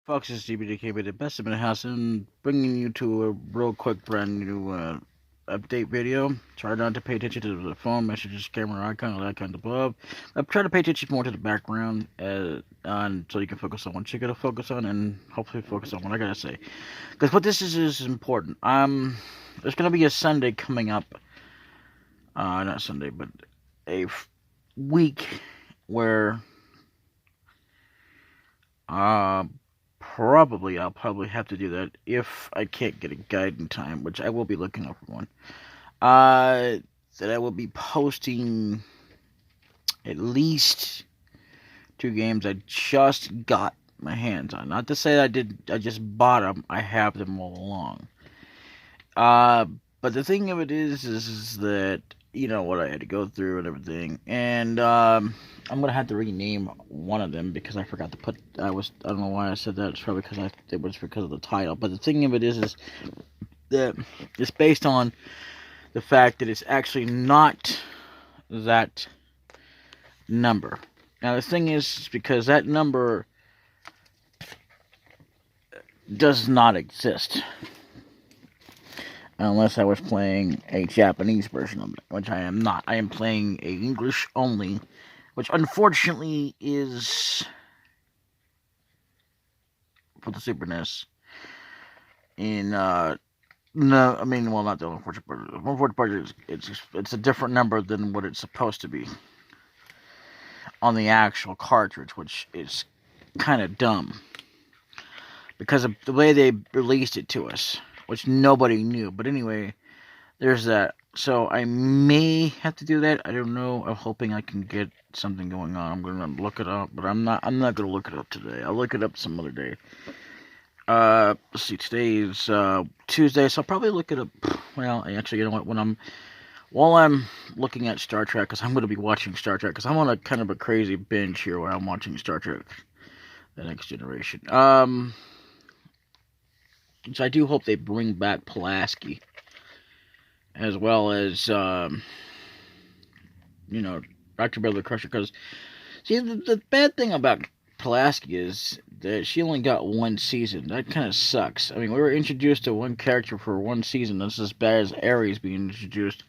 Folks, it's DbdKmp the Best in the house, and bringing you to a real quick brand new update video. Try not to pay attention to the phone messages, camera icon, all that kind of above. Try to pay attention more to the background, so you can focus on what you're gonna focus on, and hopefully focus on what I gotta say. Because what this is important. There's gonna be a Sunday coming up. Not Sunday, but a week where uh I'll probably have to do that if I can't get a guide in time, which I will be looking up for one. Uh, that I will be posting at least two games I just got my hands on. Not to say I just bought them. I have them all along. Uh, but the thing of it is that what I had to go through and everything, and I'm gonna have to rename one of them because I forgot to put. I don't know why I said that. It's probably because it was because of the title. But the thing of it is that it's based on the fact that it's actually not that number. Now the thing is because that number does not exist unless I was playing a Japanese version of it, which I am not. I am playing a English only, which unfortunately is for the Super NES. No, I mean, well, not the unfortunate part. The unfortunate part is it's a different number than what it's supposed to be on the actual cartridge, which is kind of dumb because of the way they released it to us, which nobody knew. But anyway, there's that. So I may have to do that. I don't know. I'm hoping I can get something going on. I'm gonna look it up, but I'm not gonna look it up today. I'll look it up some other day. Let's see. Today is Tuesday, so I'll probably look it up. Well, actually, you know what? While I'm looking at Star Trek, because I'm gonna be watching Star Trek, because I'm on a kind of a crazy binge here where I'm watching Star Trek: The Next Generation. So I do hope they bring back Pulaski, as well as Dr. Beverly Crusher. Because see, the bad thing about Pulaski is that she only got one season. That kind of sucks. I mean, we were introduced to one character for one season. That's as bad as Ares being introduced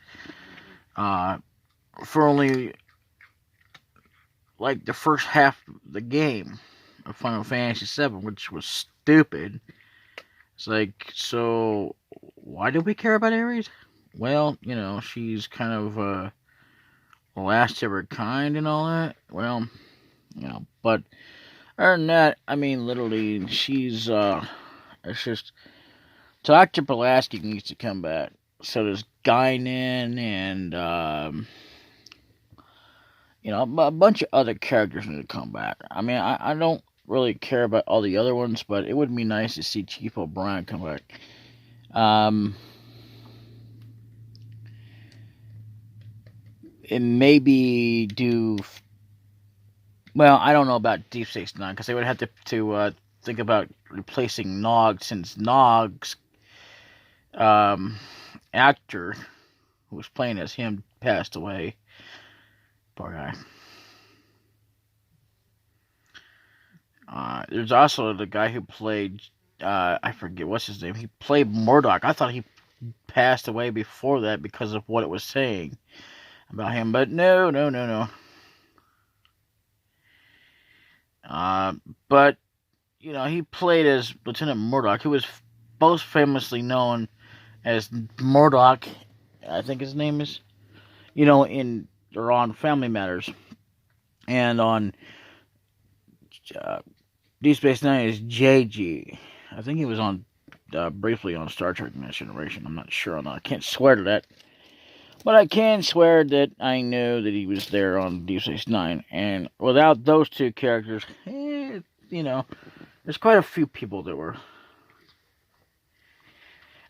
for only like the first half of the game of Final Fantasy VII, which was stupid. It's like, so why do we care about Ares? Well, she's kind of last of her kind and all that. Well, but other than that, I mean, literally, she's it's just Dr. Pulaski needs to come back. So does Guinan and a bunch of other characters need to come back. I mean, I don't really care about all the other ones, but it would be nice to see Chief O'Brien come back. And maybe do. Well, I don't know about Deep Space Nine because they would have to think about replacing Nog, since Nog's actor who was playing as him passed away. Poor guy. There's also the guy who played, I forget what's his name. He played Murdoch. I thought he passed away before that because of what it was saying about him, but no. But he played as Lieutenant Murdoch, who was most famously known as Murdoch. I think his name is, on Family Matters, and on Deep Space Nine is JG. I think he was on briefly on Star Trek: Next Generation. I'm not sure on that. I can't swear to that, but I can swear that I know that he was there on Deep Space Nine. And without those two characters, there's quite a few people that were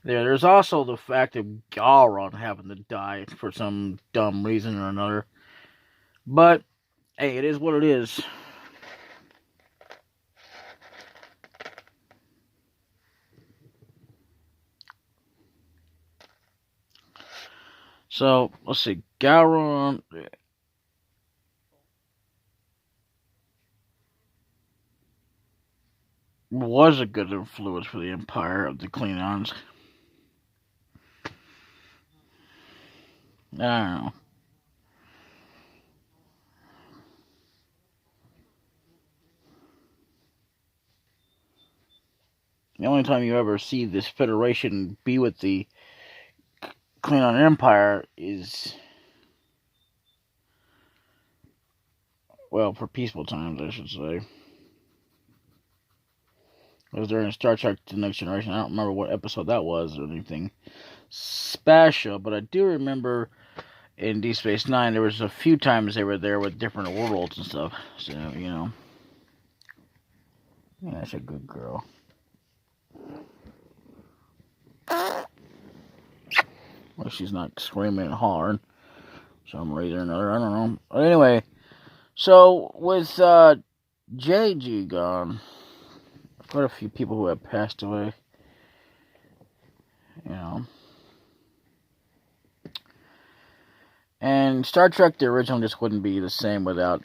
there. There's also the fact of Gowron having to die for some dumb reason or another. But hey, it is what it is. So, let's see. Gowron. was a good influence for the Empire of the Klingons. I don't know. The only time you ever see this Federation be with the Klingon Empire is, well, for peaceful times, I should say. It was during Star Trek The Next Generation. I don't remember what episode that was or anything special, but I do remember in Deep Space Nine there was a few times they were there with different worlds and stuff. So, yeah, that's a good girl. Well, she's not screaming and hollering. Some reason or another, I don't know. But anyway, so with JG gone, quite a few people who have passed away. And Star Trek, the original, just wouldn't be the same without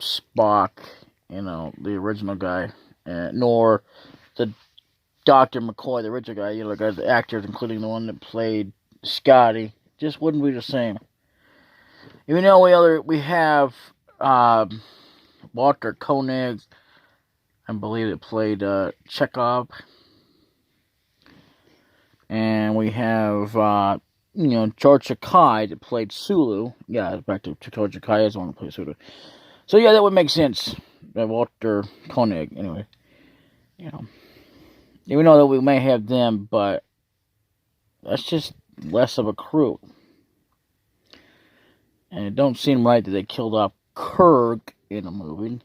Spock, the original guy, nor the Dr. McCoy, the original guy, the actors, including the one that played Scotty, just wouldn't be the same. Even though we have Walter Koenig, I believe it played Chekhov, and we have George Takei that played Sulu. Yeah, back to George Takei is the one that played Sulu. So yeah, that would make sense. Walter Koenig, anyway. Even though that we may have them, but that's just less of a crew. And it don't seem right that they killed off Kirk in a movie.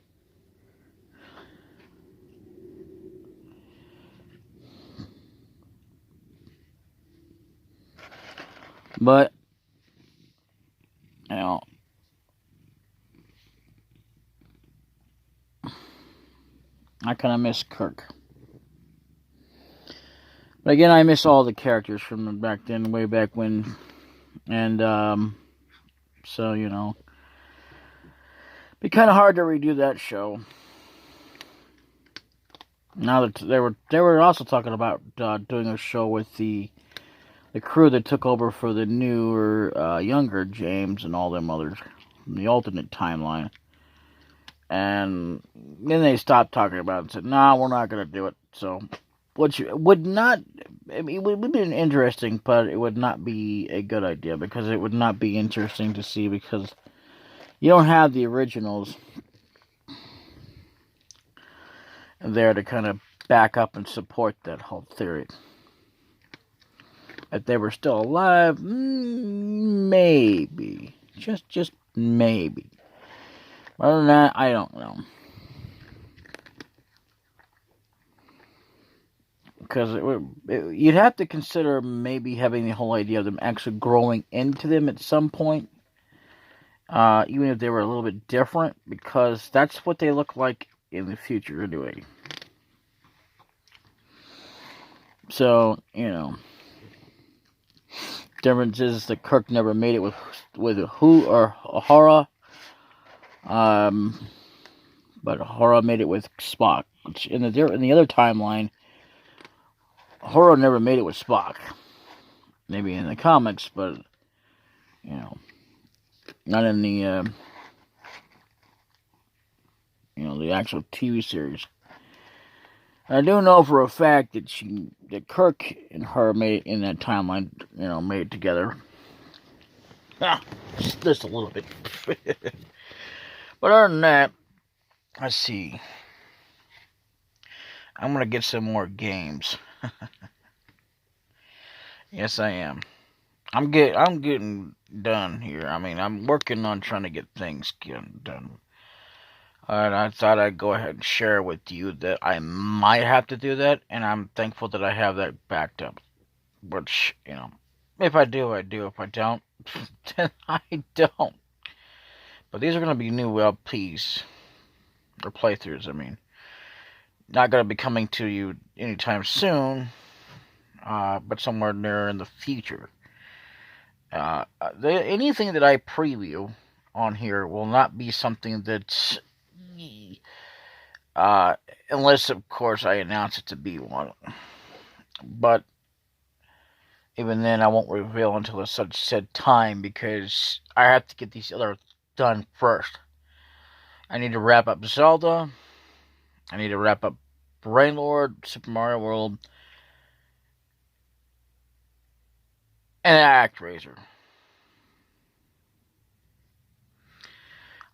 But, I kind of miss Kirk. But again, I miss all the characters from back then, way back when. And, so, it'd be kind of hard to redo that show. Now that they were also talking about doing a show with the crew that took over for the newer, younger James and all them others, the alternate timeline. And then they stopped talking about it and said, "Nah, we're not going to do it." So, which would not, it would have been interesting, but it would not be a good idea, because it would not be interesting to see, because you don't have the originals there to kind of back up and support that whole theory. If they were still alive, maybe. Just maybe. Other than that, I don't know. Because you'd have to consider maybe having the whole idea of them actually growing into them at some point. Even if they were a little bit different, because that's what they look like in the future anyway. So, difference is that Kirk never made it with Who or Uhura. But Uhura made it with Spock. Which in the other timeline, Uhura never made it with Spock. Maybe in the comics, but not in the the actual TV series. I do know for a fact that Kirk and her made it in that timeline, made it together. Just a little bit. But other than that, let's see. I'm gonna get some more games. Yes, I am. I'm getting done here. I mean, I'm working on trying to get things done. And I thought I'd go ahead and share with you that I might have to do that, and I'm thankful that I have that backed up. Which, if I do, I do. If I don't, then I don't. But these are going to be new LPs, or playthroughs, I mean. Not going to be coming to you anytime soon, but somewhere near in the future. Anything that I preview on here will not be something that's Unless, of course, I announce it to be one. But even then, I won't reveal until a such said time because I have to get these other done first. I need to wrap up Zelda. I need to wrap up Brain Lord, Super Mario World, and ActRaiser.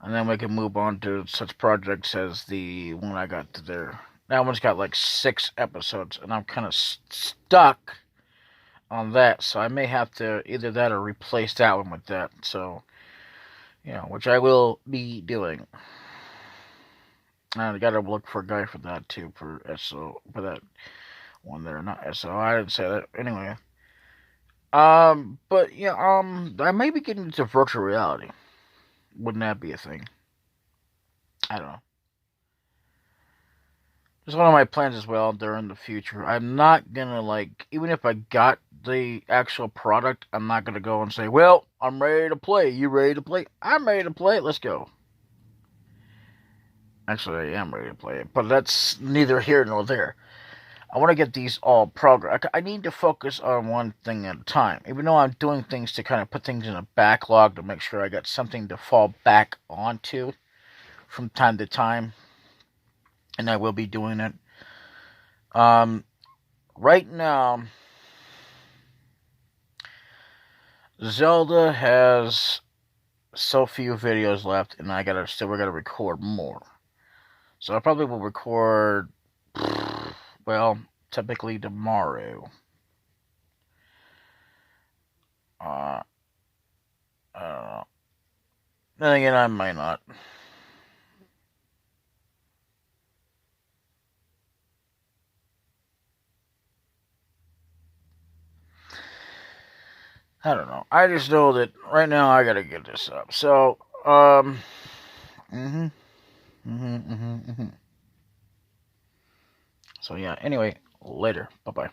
And then we can move on to such projects as the one I got to there. That one's got like 6 episodes, and I'm kind of stuck on that. So I may have to either that or replace that one with that. So, which I will be doing. And I gotta look for a guy for that too, for SO, for that one there. Not SO, I didn't say that. Anyway. But yeah, I may be getting into virtual reality. Wouldn't that be a thing? I don't know. It's one of my plans as well during the future. I'm not gonna even if I got the actual product, I'm not gonna go and say, well, I'm ready to play. You ready to play? I'm ready to play. Let's go. Actually, I am ready to play it, but that's neither here nor there. I want to get these all progress. I need to focus on one thing at a time. Even though I'm doing things to kind of put things in a backlog to make sure I got something to fall back onto from time to time. And I will be doing it. Right now, Zelda has so few videos left, and we gotta record more. So I probably will record, well, typically tomorrow. I don't know. Then again, I might not. I don't know. I just know that right now I gotta get this up. So, So yeah. Anyway, later. Bye bye.